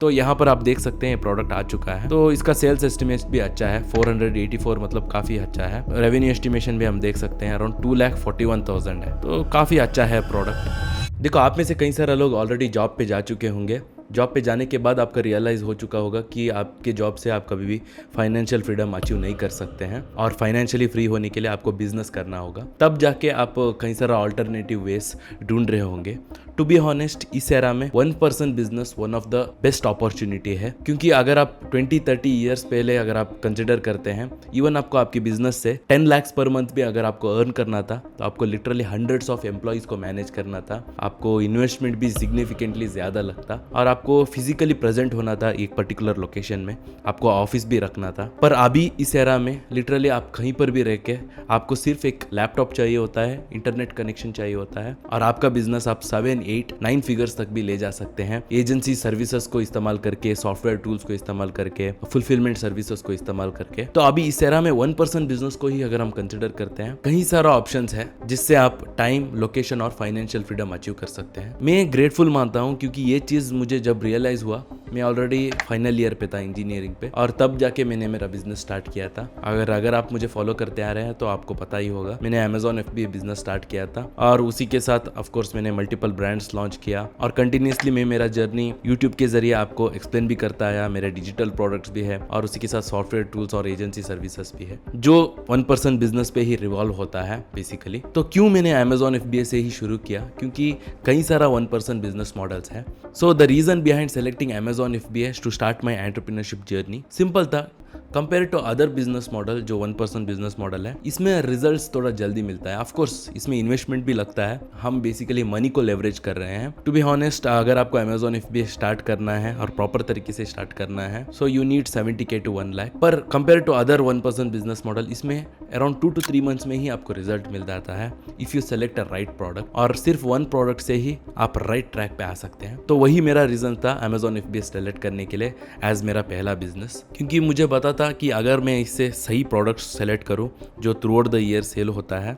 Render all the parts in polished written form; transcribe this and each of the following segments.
तो यहाँ पर आप देख सकते हैं प्रोडक्ट आ चुका है। तो इसका सेल्स एस्टिमेट भी अच्छा है, 484 मतलब काफ़ी अच्छा है। रेवेन्यू एस्टिमेशन भी हम देख सकते हैं अराउंड 2,41,000 है, तो काफ़ी अच्छा है प्रोडक्ट। देखो, आप में से कई सारे लोग ऑलरेडी जॉब पे जा चुके होंगे। जॉब पे जाने के बाद आपका रियलाइज़ हो चुका होगा कि आपके जॉब से आप कभी भी फाइनेंशियल फ्रीडम अचीव नहीं कर सकते हैं और फाइनेंशियली फ्री होने के लिए आपको बिजनेस करना होगा। तब जाके आप कई सारा ऑल्टरनेटिव वेज ढूंढ रहे होंगे। टू बी हॉनेस्ट, इस एरा में 1% business one of the best opportunity है, क्योंकि अगर आप 20-30 ईयर्स पहले अगर आप कंसिडर करते हैं, इवन आपको आपकी बिजनेस से 10 लाख पर मंथ भी अगर आपको अर्न करना था तो आपको लिटरली हंड्रेड्स ऑफ एम्प्लॉयज को मैनेज करना था, आपको इन्वेस्टमेंट भी सिग्निफिकेंटली ज़्यादा लगता और आपको फिजिकली प्रेजेंट होना था एक पर्टिकुलर लोकेशन में, आपको ऑफिस भी रखना था। पर अभी इस एरा में लिटरली आप कहीं पर भी रह के आपको सिर्फ एक लैपटॉप चाहिए होता है, इंटरनेट कनेक्शन चाहिए होता है और आपका बिजनेस आप 7-8-9 फिगर्स तक भी ले जा सकते हैं। एजेंसी सर्विसेज को इस्तेमाल करके, सॉफ्टवेयर टूल्स को इस्तेमाल करके, फुलफिलमेंट सर्विसेज को इस्तेमाल करके। तो अभी इस एरा में 1% बिजनेस को ही अगर हम कंसिडर करते हैं, कई सारा ऑप्शंस है जिससे आप टाइम, लोकेशन और फाइनेंशियल फ्रीडम अचीव कर सकते हैं। मैं ग्रेटफुल मानता हूँ क्योंकि ये चीज मुझे जब रियलाइज हुआ, मैं ऑलरेडी फाइनल ईयर पे था इंजीनियरिंग पे और तब जाके मैंने मेरा बिजनेस स्टार्ट किया था। अगर आप मुझे फॉलो करते आ रहे हैं तो आपको पता ही होगा, मैंने Amazon FBA बिजनेस स्टार्ट किया था और उसी के साथ ऑफ कोर्स मैंने मल्टीपल ब्रांड्स लॉन्च किया और कंटिन्यूसली मैं मेरा जर्नी यूट्यूब के जरिए आपको एक्सप्लेन भी करता आया। मेरे डिजिटल प्रोडक्ट्स भी है और उसी के साथ सॉफ्टवेयर टूल्स और एजेंसी सर्विसेज भी है जो 1% बिजनेस पे ही रिवॉल्व होता है बेसिकली। तो क्यों मैंने Amazon FBA से ही शुरू किया? क्योंकि कई सारा 1% बिजनेस मॉडल्स है। So the reason behind selecting Amazon FBA to start my entrepreneurship journey simple था। Compare to other business model जो 1% बिजनेस मॉडल है, इसमें रिजल्ट्स थोड़ा जल्दी मिलता है। ऑफ कोर्स इसमें इन्वेस्टमेंट भी लगता है, हम बेसिकली मनी को लेवरेज कर रहे हैं। टू बी हॉनेस्ट, अगर आपको Amazon FBA स्टार्ट करना है और प्रॉपर तरीके से स्टार्ट करना है, so you need 70K to 1 lakh. पर compare to other 1% business model, इसमें अराउंड 2 to 3 मंथ्स में ही आपको रिजल्ट मिल जाता है if you select a right product, और सिर्फ 1 प्रोडक्ट से ही आप राइट ट्रैक पे आ सकते हैं। तो वही मेरा रीजन था Amazon FBA सेलेक्ट करने के लिए एज मेरा पहला बिजनेस, क्योंकि मुझे पता था कि अगर मैं इससे सही प्रोडक्ट सेलेक्ट करूं जो through out the year cell होता है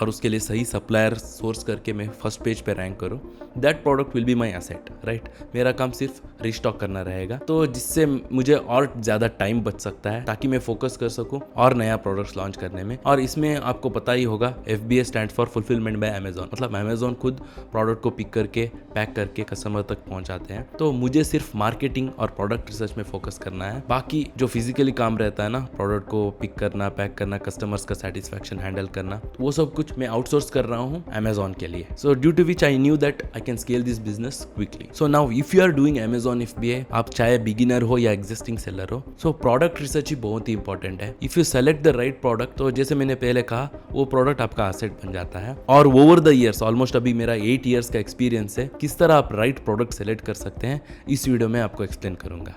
और उसके लिए सही सप्लायर सोर्स करके मैं फर्स्ट पेज पे रैंक करूं, that product will be my asset, right. मेरा काम सिर्फ रिस्टॉक करना रहेगा, तो जिससे मुझे और ज़्यादा टाइम बच सकता है ताकि मैं फोकस कर सकूं और नया प्रोडक्ट्स लॉन्च करने में। और इसमें आपको पता ही होगा, FBA stand for fulfilment bye Amazon, मतलब Amazon खुद प्रोडक्ट को पिक करके पैक करके कस्टमर तक पहुंचाते हैं। तो मुझे सिर्फ मार्केटिंग और प्रोडक्ट रिसर्च में फोकस करना है। बाकी जो फिजिकली काम रहता है ना, प्रोडक्ट को पिक करना, पैक करना, कस्टमर्स का सेटिस्फैक्शन हैंडल करना, वो सब कुछ मैं आउटसोर्स कर रहा हूँ Amazon के लिए। So due to which I knew that I can scale this business quickly. So now if you are doing Amazon FBA, आप चाहे बिगिनर हो या एग्जिस्टिंग सेलर हो, सो प्रोडक्ट रिसर्च ही बहुत ही इंपॉर्टेंट है। If you select the right product, तो जैसे मैंने पहले कहा, वो प्रोडक्ट आपका एसेट बन जाता है। और ओवर द ईयर्स, ऑलमोस्ट अभी मेरा 8 ईयर्स का एक्सपीरियंस है, किस तरह आप राइट प्रोडक्ट सेलेक्ट कर सकते हैं, इस वीडियो में आपको एक्सप्लेन करूंगा।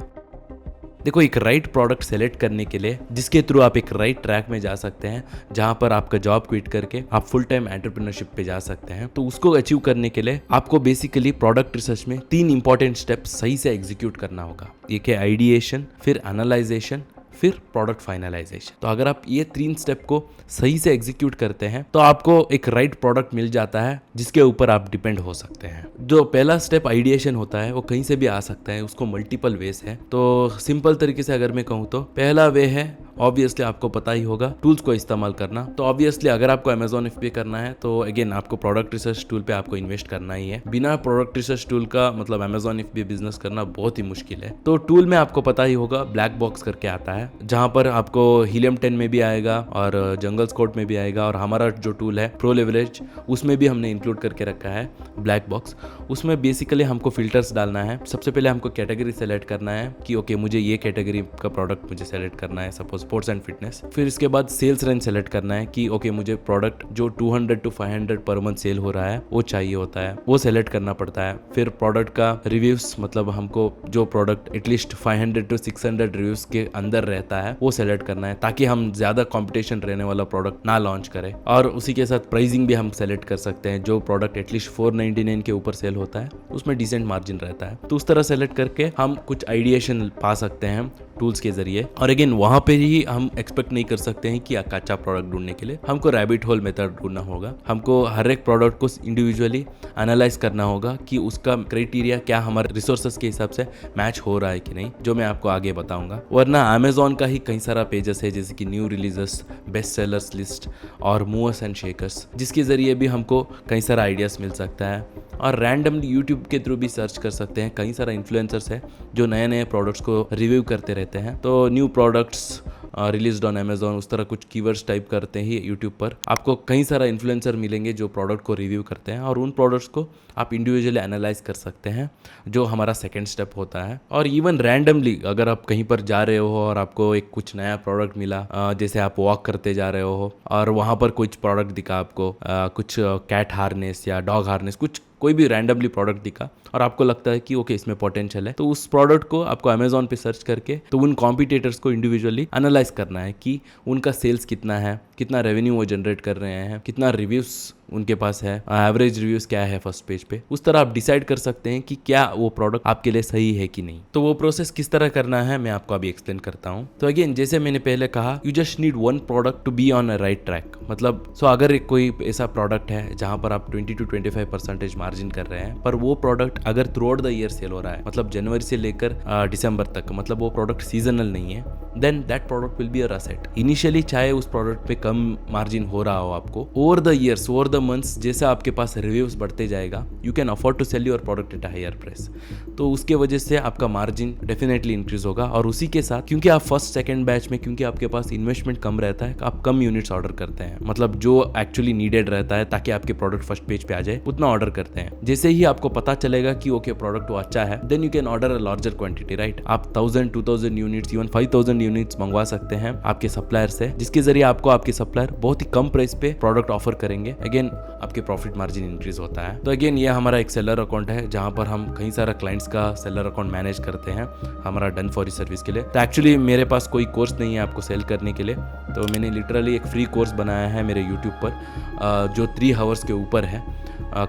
देखो, एक राइट प्रोडक्ट सेलेक्ट करने के लिए जिसके थ्रू आप एक राइट ट्रैक में जा सकते हैं, जहां पर आपका जॉब क्विट करके आप फुल टाइम एंटरप्रेन्योरशिप पे जा सकते हैं, तो उसको अचीव करने के लिए आपको बेसिकली प्रोडक्ट रिसर्च में 3 इंपॉर्टेंट स्टेप्स सही से एग्जीक्यूट करना होगा। एक है आइडिएशन, फिर एनालाइजेशन, फिर प्रोडक्ट फाइनलाइजेशन। तो अगर आप ये 3 स्टेप को सही से एग्जीक्यूट करते हैं तो आपको एक राइट प्रोडक्ट मिल जाता है जिसके ऊपर आप डिपेंड हो सकते हैं। जो पहला स्टेप आइडिएशन होता है वो कहीं से भी आ सकता है, उसको मल्टीपल वेज है। तो सिंपल तरीके से अगर मैं कहूँ तो पहला वे है, ऑब्वियसली आपको पता ही होगा, टूल्स को इस्तेमाल करना। तो ऑब्वियसली अगर आपको Amazon FBA करना है तो अगेन आपको प्रोडक्ट रिसर्च टूल पे आपको इन्वेस्ट करना ही है। बिना प्रोडक्ट रिसर्च टूल का मतलब Amazon FBA बिजनेस करना बहुत ही मुश्किल है। तो टूल में आपको पता ही होगा, ब्लैक बॉक्स करके आता है, जहां पर आपको हीलियम 10 में भी आएगा और जंगल स्कोट में भी आएगा, और हमारा जो टूल है प्रो लेवरेज, उसमें भी हमने इंक्लूड करके रखा है ब्लैक बॉक्स। उसमें बेसिकली हमको फिल्टर्स डालना है। सबसे पहले हमको कैटेगरी सेलेक्ट करना है कि ओके मुझे ये कैटेगरी का प्रोडक्ट मुझे सेलेक्ट करना है, सपोज स्पोर्ट्स एंड फिटनेस। फिर इसके बाद सेल्स रेंज सेलेक्ट करना है कि ओके मुझे प्रोडक्ट जो 200 to 500 पर मंथ सेल हो रहा है वो चाहिए होता है, वो सेलेक्ट करना पड़ता है। फिर प्रोडक्ट का रिव्यूज, मतलब हमको जो प्रोडक्ट एटलीस्ट 500 to 600 रिव्यूज के अंदर रहता है वो सेलेक्ट करना है, ताकि हम ज्यादा कंपटीशन रहने वाला प्रोडक्ट ना लॉन्च करें। और उसी के साथ प्राइसिंग भी हम सेलेक्ट कर सकते हैं, जो प्रोडक्ट एटलीस्ट 499 के ऊपर सेल होता है उसमें डिसेंट मार्जिन रहता है। तो उस तरह सेलेक्ट करके हम कुछ आइडिएशन पा सकते हैं टूल्स के जरिए। और अगेन वहां पे ही भी हम एक्सपेक्ट नहीं कर सकते हैं कि अच्छा प्रोडक्ट ढूंढने के लिए हमको रैबिट होल मेथड ढूंढना होगा। हमको हर एक प्रोडक्ट को इंडिविजुअली एनालाइज करना होगा कि उसका क्राइटेरिया क्या हमारे रिसोर्सेज के हिसाब से मैच हो रहा है कि नहीं, जो मैं आपको आगे बताऊंगा। वरना अमेजोन का ही कई सारा पेजेस है, जैसे कि new releases, best sellers list और मूवर्स एंड शेकर्स, जिसके जरिए भी हमको कई सारा आइडियाज मिल सकता है। और रैंडमली यूट्यूब के थ्रू भी सर्च कर सकते हैं। कई सारा इन्फ्लुएंसर्स है जो नए नए प्रोडक्ट्स को रिव्यू करते रहते हैं। तो new products released on Amazon, उस तरह कुछ कीवर्ड्स टाइप करते ही यूट्यूब पर आपको कई सारा इन्फ्लुएंसर मिलेंगे जो प्रोडक्ट को रिव्यू करते हैं, और उन प्रोडक्ट्स को आप इंडिविजुअली एनालाइज कर सकते हैं, जो हमारा सेकंड स्टेप होता है। और इवन रैंडमली अगर आप कहीं पर जा रहे हो और आपको एक कुछ नया प्रोडक्ट मिला, जैसे आप वॉक करते जा रहे हो और वहाँ पर कुछ प्रोडक्ट दिखा आपको, कुछ कैट हार्नेस या डॉग हार्नेस, कुछ कोई भी रैंडमली प्रोडक्ट दिखा और आपको लगता है कि ओके इसमें पोटेंशियल है, तो उस प्रोडक्ट को आपको अमेजोन पे सर्च करके तो उन कॉम्पिटिटर्स को इंडिविजुअली एनालाइज करना है कि उनका सेल्स कितना है, कितना रेवेन्यू वो जनरेट कर रहे हैं, कितना रिव्यूज उनके पास है, एवरेज रिव्यूज क्या है फर्स्ट पेज पे। उस तरह आप डिसाइड कर सकते हैं कि क्या वो प्रोडक्ट आपके लिए सही है कि नहीं। तो वो प्रोसेस किस तरह करना है मैं आपको अभी एक्सप्लेन करता हूँ। तो अगेन जैसे मैंने पहले कहा, you just need one product to be on a right track. मतलब अगर एक कोई ऐसा प्रोडक्ट है जहाँ पर आप 20 to 25% मार्जिन कर रहे हैं, पर वो प्रोडक्ट अगर through out the year cell हो रहा है, मतलब जनवरी से लेकर दिसंबर तक, मतलब वो प्रोडक्ट सीजनल नहीं है, then that product will be a asset. Initially चाहे उस प्रोडक्ट पे कम मार्जिन हो रहा हो, आपको over the years, over the months, जैसे आपके पास रिव्यूज बढ़ते जाएगा, you can afford to sell your product at a higher price. तो उसके वजह से आपका मार्जिन डेफिनेटली इंक्रीज होगा। और उसी के साथ क्योंकि आप फर्स्ट सेकंड बैच में, क्योंकि आपके पास इन्वेस्टमेंट कम रहता है, आप कम यूनिट्स ऑर्डर करते हैं, मतलब जो एक्चुअली नीडेड रहता है ताकि आपके प्रोडक्ट फर्स्ट पेज पे आ जाए, उतना ऑर्डर करते हैं। जैसे ही आपको पता चलेगा कि ओके प्रोडक्ट वो अच्छा है, then you can order a larger quantity, right. आप 1000, 2000 यूनिट्स, इवन 5000 यूनिट्स मंगवा सकते हैं आपके सप्लायर से, जिसके जरिए आपको आपके सप्लायर बहुत ही कम प्राइस पे प्रोडक्ट ऑफर करेंगे। अगेन आपके प्रॉफिट मार्जिन इंक्रीज होता है। तो अगेन ये हमारा एक सेलर अकाउंट है जहां पर हम कई सारा क्लाइंट्स का सेलर अकाउंट मैनेज करते हैं हमारा डन फॉर सर्विस के लिए। तो एक्चुअली मेरे पास कोई कोर्स नहीं है आपको सेल करने के लिए, तो मैंने लिटरली एक फ्री कोर्स बनाया है मेरे यूट्यूब पर, जो 3 आवर्स के ऊपर है।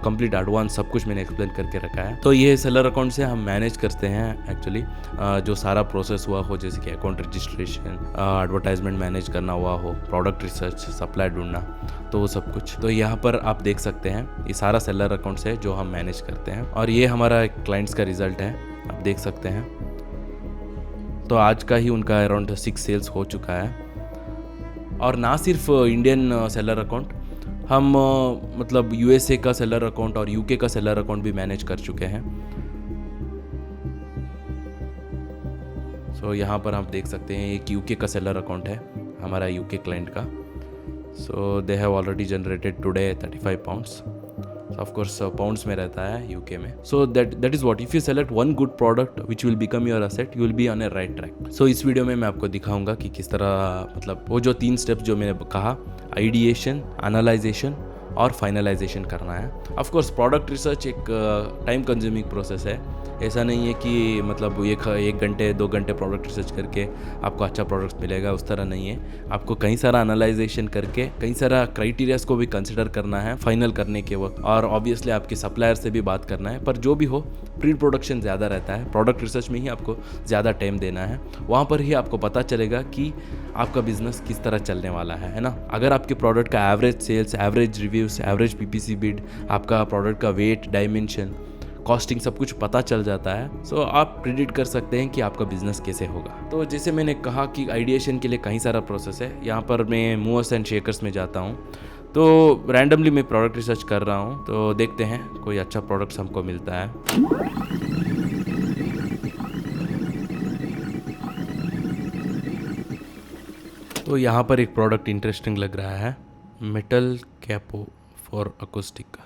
कंप्लीट एडवांस सब कुछ मैंने एक्सप्लेन करके रखा है। तो ये सेलर अकाउंट से हम मैनेज करते हैं एक्चुअली, जो सारा प्रोसेस हुआ हो, जैसे कि अकाउंट रजिस्ट्रेशन, एडवर्टाइजमेंट मैनेज करना हुआ हो, प्रोडक्ट रिसर्च, सप्लाई ढूंढना, तो वो सब कुछ। तो यहाँ पर आप देख सकते हैं ये सारा सेलर अकाउंट से जो हम मैनेज करते हैं, और ये हमारा क्लाइंट्स का रिजल्ट है, आप देख सकते हैं। तो आज का ही उनका अराउंड 6 सेल्स हो चुका है। और ना सिर्फ इंडियन सेलर अकाउंट, हम मतलब यूएसए का सेलर अकाउंट और यूके का सेलर अकाउंट भी मैनेज कर चुके हैं। सो यहाँ पर आप देख सकते हैं एक यूके का सेलर अकाउंट है हमारा यूके क्लाइंट का। So they have already generated today 35 pounds. Of course pounds में रहता है यूके में। So that is what, if you select one good product which will become your asset, you will be on a right track. So इस video में मैं आपको दिखाऊंगा कि किस तरह, मतलब वो जो 3 स्टेप्स जो मैंने कहा, आइडिएशन, एनालाइजेशन और फाइनलाइजेशन करना है। ऑफ कोर्स प्रोडक्ट रिसर्च एक टाइम कंज्यूमिंग प्रोसेस है। ऐसा नहीं है कि मतलब 1 घंटे 2 घंटे प्रोडक्ट रिसर्च करके आपको अच्छा प्रोडक्ट मिलेगा, उस तरह नहीं है। आपको कई सारा एनालाइजेशन करके कई सारा क्राइटेरियाज को भी कंसिडर करना है फाइनल करने के वक्त, और ऑब्वियसली आपके सप्लायर से भी बात करना है। पर जो भी हो, प्री प्रोडक्शन ज़्यादा रहता है, प्रोडक्ट रिसर्च में ही आपको ज़्यादा टाइम देना है। वहाँ पर ही आपको पता चलेगा कि आपका बिजनेस किस तरह चलने वाला है ना। अगर आपके प्रोडक्ट का average sales, average reviews, average PPC bid, आपका प्रोडक्ट का वेट, डायमेंशन, कॉस्टिंग सब कुछ पता चल जाता है, सो आप प्रिडिक्ट कर सकते हैं कि आपका बिजनेस कैसे होगा। तो जैसे मैंने कहा कि आइडिएशन के लिए कई सारा प्रोसेस है। यहाँ पर मैं मूवर्स एंड शेकर्स में जाता हूँ, तो रैंडमली मैं प्रोडक्ट रिसर्च कर रहा हूँ, तो देखते हैं कोई अच्छा प्रोडक्ट्स हमको मिलता है। तो यहाँ पर एक प्रोडक्ट इंटरेस्टिंग लग रहा है, metal capo for acoustic.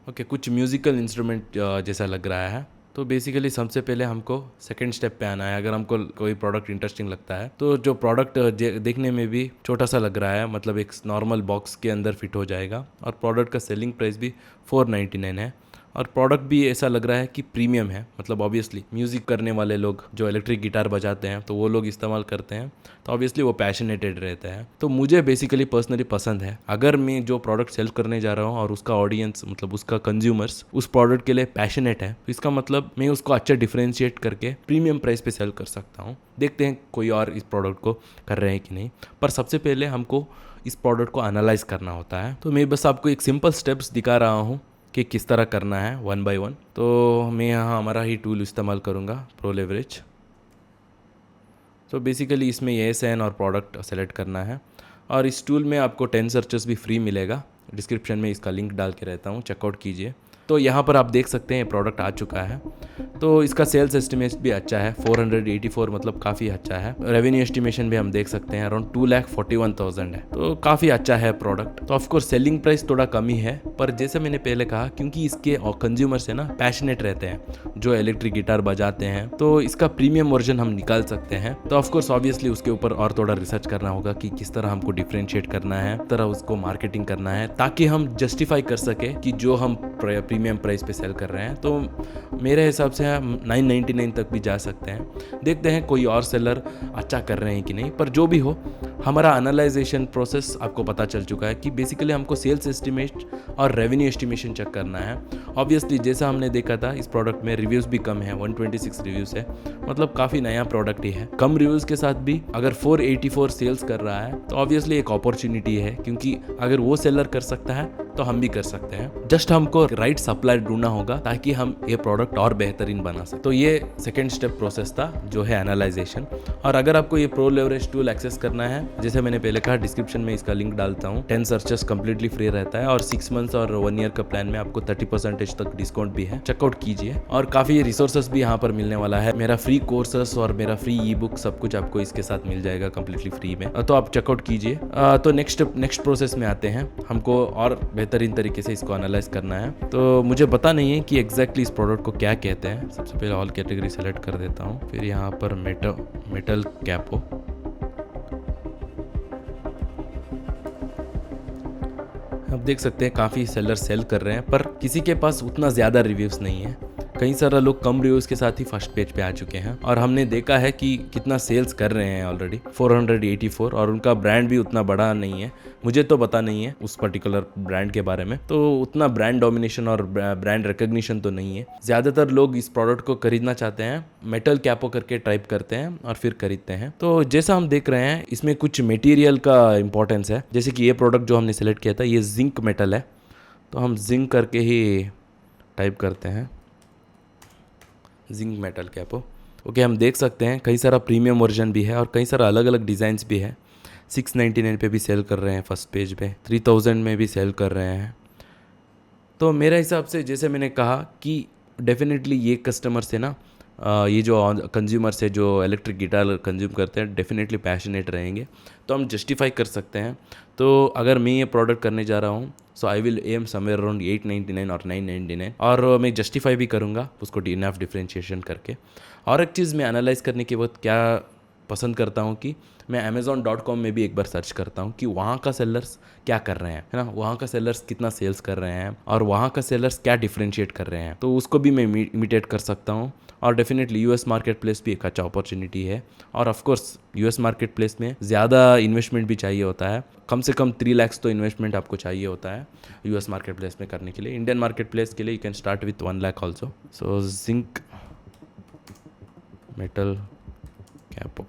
Okay, कुछ म्यूज़िकल इंस्ट्रूमेंट जैसा लग रहा है। तो बेसिकली सबसे पहले हमको सेकंड स्टेप पे आना है। अगर हमको कोई प्रोडक्ट इंटरेस्टिंग लगता है, तो जो प्रोडक्ट देखने में भी छोटा सा लग रहा है, मतलब एक नॉर्मल बॉक्स के अंदर फिट हो जाएगा, और प्रोडक्ट का सेलिंग प्राइस भी 499 है, और प्रोडक्ट भी ऐसा लग रहा है कि प्रीमियम है, मतलब ऑब्वियसली म्यूज़िक करने वाले लोग जो इलेक्ट्रिक गिटार बजाते हैं तो वो लोग इस्तेमाल करते हैं, तो ऑब्वियसली वो पैशनेटेड रहता है। तो मुझे बेसिकली पर्सनली पसंद है। अगर मैं जो प्रोडक्ट सेल करने जा रहा हूँ और उसका ऑडियंस मतलब उसका कंज्यूमर्स उस प्रोडक्ट के लिए पैशनेट है, तो इसका मतलब मैं उसको अच्छा डिफ्रेंशिएट करके प्रीमियम प्राइस पे सेल कर सकता हूँ। देखते हैं कोई और इस प्रोडक्ट को कर रहे हैं कि नहीं, पर सबसे पहले हमको इस प्रोडक्ट को एनालाइज करना होता है। तो मैं बस आपको एक सिंपल स्टेप्स दिखा रहा हूँ कि किस तरह करना है वन बाय वन। तो मैं यहाँ हमारा ही टूल इस्तेमाल करूँगा, प्रो लेवरेज। तो बेसिकली इसमें ASN और प्रोडक्ट सेलेक्ट करना है और इस टूल में आपको 10 सर्चेस भी फ्री मिलेगा। डिस्क्रिप्शन में इसका लिंक डाल के रहता हूँ, चेकआउट कीजिए। तो यहाँ पर आप देख सकते हैं प्रोडक्ट आ चुका है। तो इसका सेल्स एस्टिमेट भी अच्छा है, 484 मतलब काफ़ी अच्छा है। रेवेन्यू एस्टिमेशन भी हम देख सकते हैं अराउंड 2,41,000 है, तो काफ़ी अच्छा है प्रोडक्ट। तो ऑफकोर्स सेलिंग प्राइस थोड़ा कम ही है, पर जैसे मैंने पहले कहा क्योंकि इसके कंज्यूमर्स है ना पैशनेट रहते हैं जो इलेक्ट्रिक गिटार बजाते हैं, तो इसका प्रीमियम वर्जन हम निकाल सकते हैं। तो ऑफकोर्स ऑब्वियसली उसके ऊपर और थोड़ा रिसर्च करना होगा कि किस तरह हमको डिफ्रेंशिएट करना है, तरह उसको मार्केटिंग करना है ताकि हम जस्टिफाई कर सके कि जो हम प्रीमियम प्राइस पे सेल कर रहे हैं। तो मेरे हिसाब से हम 999 तक भी जा सकते हैं। देखते हैं कोई और सेलर अच्छा कर रहे हैं कि नहीं, पर जो भी हो हमारा एनालाइजेशन प्रोसेस आपको पता चल चुका है कि बेसिकली हमको सेल्स एस्टिमेट और रेवेन्यू एस्टिमेशन चेक करना है। ऑब्वियसली जैसा हमने देखा था इस प्रोडक्ट में रिव्यूज़ भी कम है, 126 रिव्यूज़ है, मतलब काफ़ी नया प्रोडक्ट ही है। कम रिव्यूज़ के साथ भी अगर 484 सेल्स कर रहा है तो ऑब्वियसली एक अपॉर्चुनिटी है, क्योंकि अगर वो सेलर कर सकता है तो हम भी कर सकते हैं। जस्ट हमको राइट सप्लाई ढूंढना होगा ताकि हम ये प्रोडक्ट और बेहतरीन बना सकें। तो ये सेकेंड स्टेप प्रोसेस था जो है एनालाइजेशन। और अगर आपको ये प्रो लेवरेज टूल एक्सेस करना है, जैसे मैंने पहले कहा डिस्क्रिप्शन में इसका लिंक डालता हूँ। 10 सर्चेस कंप्लीटली फ्री रहता है और 6 मंथ्स और 1 ईयर का प्लान में आपको 30% तक डिस्काउंट भी है। चेकआउट कीजिए और काफ़ी रिसोर्सेस भी यहाँ पर मिलने वाला है। मेरा फ्री कोर्सेस और मेरा फ्री ई बुक सब कुछ आपको इसके साथ मिल जाएगा कंप्लीटली फ्री में, तो आप चेकआउट कीजिए। तो नेक्स्ट प्रोसेस में आते हैं, हमको और बेहतरीन तरीके से इसको एनालाइज करना है। तो मुझे पता नहीं है कि एग्जैक्टली इस प्रोडक्ट को क्या कहते हैं। सबसे पहले ऑल कैटेगरी सेलेक्ट कर देता हूँ, फिर यहाँ पर मेटल कैपो। आप देख सकते हैं काफ़ी सेलर सेल कर रहे हैं, पर किसी के पास उतना ज़्यादा रिव्यूज़ नहीं है। कई सारे लोग कम रिव्यूज़ के साथ ही फर्स्ट पेज पे आ चुके हैं और हमने देखा है कि कितना सेल्स कर रहे हैं ऑलरेडी 484, और उनका ब्रांड भी उतना बड़ा नहीं है। मुझे तो पता नहीं है उस पर्टिकुलर ब्रांड के बारे में, तो उतना ब्रांड डोमिनेशन और ब्रांड रिकग्निशन तो नहीं है। ज़्यादातर लोग इस प्रोडक्ट को खरीदना चाहते हैं, मेटल कैपो करके टाइप करते हैं और फिर खरीदते हैं। तो जैसा हम देख रहे हैं इसमें कुछ मटेरियल का इंपॉर्टेंस है, जैसे कि ये प्रोडक्ट जो हमने सेलेक्ट किया था ये जिंक मेटल है, तो हम जिंक करके ही टाइप करते हैं जिंक मेटल कैपो। ओके, हम देख सकते हैं कई सारा प्रीमियम वर्जन भी है और कई सारा अलग अलग डिज़ाइंस भी है। 699 पे भी सेल कर रहे हैं, फर्स्ट पेज पे 3000 में भी सेल कर रहे हैं। तो मेरे हिसाब से जैसे मैंने कहा कि डेफिनेटली ये कस्टमर से ना ये जो कंज्यूमर से जो इलेक्ट्रिक गिटार कंज्यूम करते हैं डेफिनेटली पैशनेट रहेंगे, तो हम जस्टिफाई कर सकते हैं। तो अगर मैं ये प्रोडक्ट करने जा रहा हूँ so I will aim somewhere around 899 और 999, और मैं जस्टिफाई भी करूँगा उसको इनफ डिफ्रेंशिएशन करके। और एक चीज़ मैं एनालाइज करने के बाद क्या पसंद करता हूँ कि मैं Amazon.com में भी एक बार सर्च करता हूँ कि वहाँ का सेलर्स क्या कर रहे हैं, है ना, वहाँ का सेलर्स कितना सेल्स कर रहे हैं और वहाँ का सेलर्स क्या डिफ्रेंशिएट कर रहे हैं, तो उसको भी मैं इमिटेट कर सकता हूँ। और डेफिनेटली यूएस मार्केट प्लेस भी एक अच्छा अपॉर्चुनिटी है, और ऑफकोर्स यूएस मार्केट प्लेस में ज़्यादा इन्वेस्टमेंट भी चाहिए होता है, कम से कम 3 लाख तो इन्वेस्टमेंट आपको चाहिए होता है यूएस मार्केट प्लेस में करने के लिए। इंडियन मार्केट प्लेस के लिए you can start with 1 lakh also. So zinc metal capo,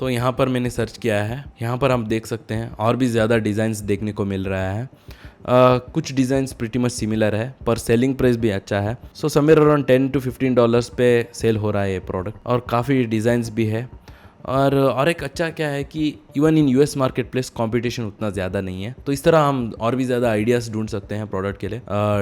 तो यहाँ पर मैंने सर्च किया है। यहाँ पर हम देख सकते हैं और भी ज़्यादा डिज़ाइंस देखने को मिल रहा है। कुछ डिज़ाइंस प्रीटी मच सिमिलर है पर सेलिंग प्राइस भी अच्छा है। सो समवेयर अराउंड $10 to $15 पे सेल हो रहा है ये प्रोडक्ट, और काफ़ी डिज़ाइंस भी है। और एक अच्छा क्या है कि even in US market place competition उतना ज़्यादा नहीं है, तो इस तरह हम और भी ज़्यादा आइडियाज़ ढूंढ सकते हैं प्रोडक्ट के लिए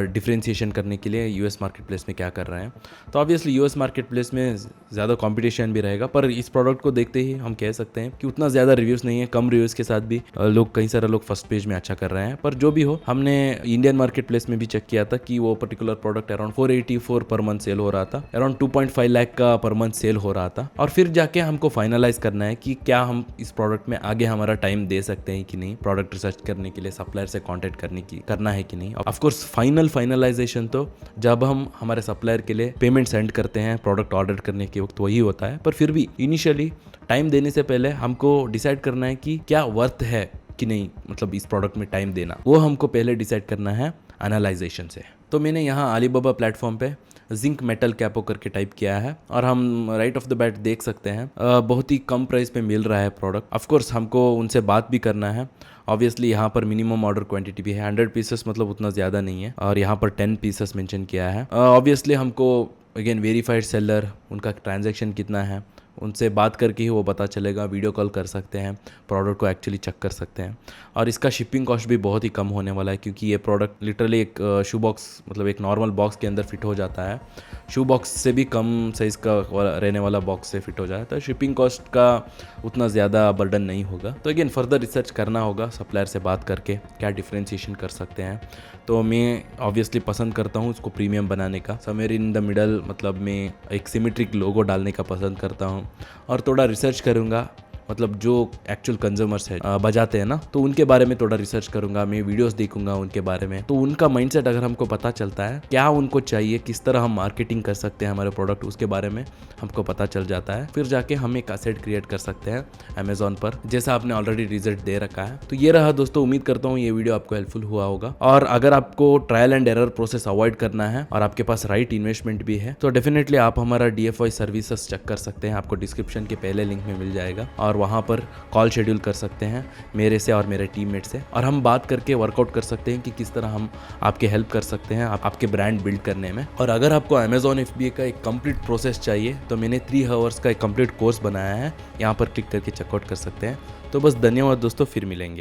डिफ्रेंशिएशन करने के लिए यूएस मार्केट प्लेस में क्या कर रहे हैं। तो ऑब्वियसली यूएस मार्केट प्लेस में ज़्यादा कॉम्पिटिशन भी रहेगा, पर इस प्रोडक्ट को देखते ही हम कह सकते हैं कि उतना ज़्यादा रिव्यूज़ नहीं है। कम रिव्यूज़ के साथ भी कई सारे लोग फर्स्ट पेज में अच्छा कर रहे हैं। पर जो भी हो, हमने इंडियन मार्केट प्लेस में भी चेक किया था कि वो particular product around 484 per month cell हो रहा था, अराउंड 2.5 लाख का पर मंथ सेल हो रहा था, और फिर जाके हमको फाइनलाइज एनालाइज करना है कि क्या हम इस प्रोडक्ट में आगे हमारा टाइम दे सकते हैं कि नहीं, प्रोडक्ट रिसर्च करने के लिए सप्लायर से कांटेक्ट करना है कि नहीं। ऑफ कोर्स फाइनलाइजेशन तो जब हम हमारे सप्लायर के लिए पेमेंट सेंड करते हैं प्रोडक्ट ऑर्डर करने के वक्त वही होता है, पर फिर भी इनिशियली टाइम देने से पहले हमको डिसाइड करना है कि क्या वर्थ है कि नहीं, मतलब इस प्रोडक्ट में टाइम देना, वो हमको पहले डिसाइड करना है एनालाइजेशन से। तो मैंने यहाँ अलीबाबा प्लेटफॉर्म पे जिंक मेटल कैपो करके टाइप किया है और हम राइट ऑफ द बैट देख सकते हैं बहुत ही कम प्राइस पे मिल रहा है प्रोडक्ट। ऑफ कोर्स हमको उनसे बात भी करना है। ऑब्वियसली यहाँ पर मिनिमम ऑर्डर क्वांटिटी भी है 100 पीसेस, मतलब उतना ज़्यादा नहीं है, और यहाँ पर 10 पीसेस मेंशन किया है। ऑब्वियसली हमको अगेन वेरीफाइड सेलर, उनका ट्रांजैक्शन कितना है, उनसे बात करके ही वो पता चलेगा। वीडियो कॉल कर सकते हैं, प्रोडक्ट को एक्चुअली चेक कर सकते हैं, और इसका शिपिंग कॉस्ट भी बहुत ही कम होने वाला है क्योंकि ये प्रोडक्ट लिटरली एक शू बॉक्स, मतलब एक नॉर्मल बॉक्स के अंदर फिट हो जाता है। शू बॉक्स से भी कम साइज़ का रहने वाला बॉक्स से फिट हो जाता है, तो शिपिंग कॉस्ट का उतना ज़्यादा बर्डन नहीं होगा। तो अगेन फर्दर रिसर्च करना होगा सप्लायर से बात करके क्या डिफ्रेंशिएशन कर सकते हैं। तो मैं ऑब्वियसली पसंद करता हूँ उसको प्रीमियम बनाने का, समवेयर इन द मिडल, मतलब मैं एक सिमेट्रिक लोगो डालने का पसंद करता हूँ, और थोड़ा रिसर्च करूँगा, मतलब जो एक्चुअल कंज्यूमर्स है बजाते हैं ना, तो उनके बारे में थोड़ा रिसर्च करूंगा, मैं वीडियोस देखूंगा उनके बारे में। तो उनका माइंडसेट अगर हमको पता चलता है क्या उनको चाहिए, किस तरह हम मार्केटिंग कर सकते हैं हमारे प्रोडक्ट, उसके बारे में हमको पता चल जाता है, फिर जाके हम एक एसेट क्रिएट कर सकते हैं अमेजोन पर, जैसा आपने ऑलरेडी रिजल्ट दे रखा है। तो ये रहा दोस्तों, उम्मीद करता हूँ ये वीडियो आपको हेल्पफुल हुआ होगा। और अगर आपको trial and error process avoid करना है और आपके पास राइट इन्वेस्टमेंट भी है, तो डेफिनेटली आप हमारा DFI सर्विसेज चेक कर सकते हैं, आपको डिस्क्रिप्शन के पहले लिंक में मिल जाएगा, और वहाँ पर कॉल शेड्यूल कर सकते हैं मेरे से और मेरे टीममेट से, और हम बात करके वर्कआउट कर सकते हैं कि किस तरह हम आपके हेल्प कर सकते हैं आपके ब्रांड बिल्ड करने में। और अगर आपको अमेजॉन FBA का एक कंप्लीट प्रोसेस चाहिए तो मैंने 3 आवर्स का एक कंप्लीट कोर्स बनाया है, यहाँ पर क्लिक करके चेकआउट कर सकते हैं। तो बस धन्यवाद दोस्तों, फिर मिलेंगे।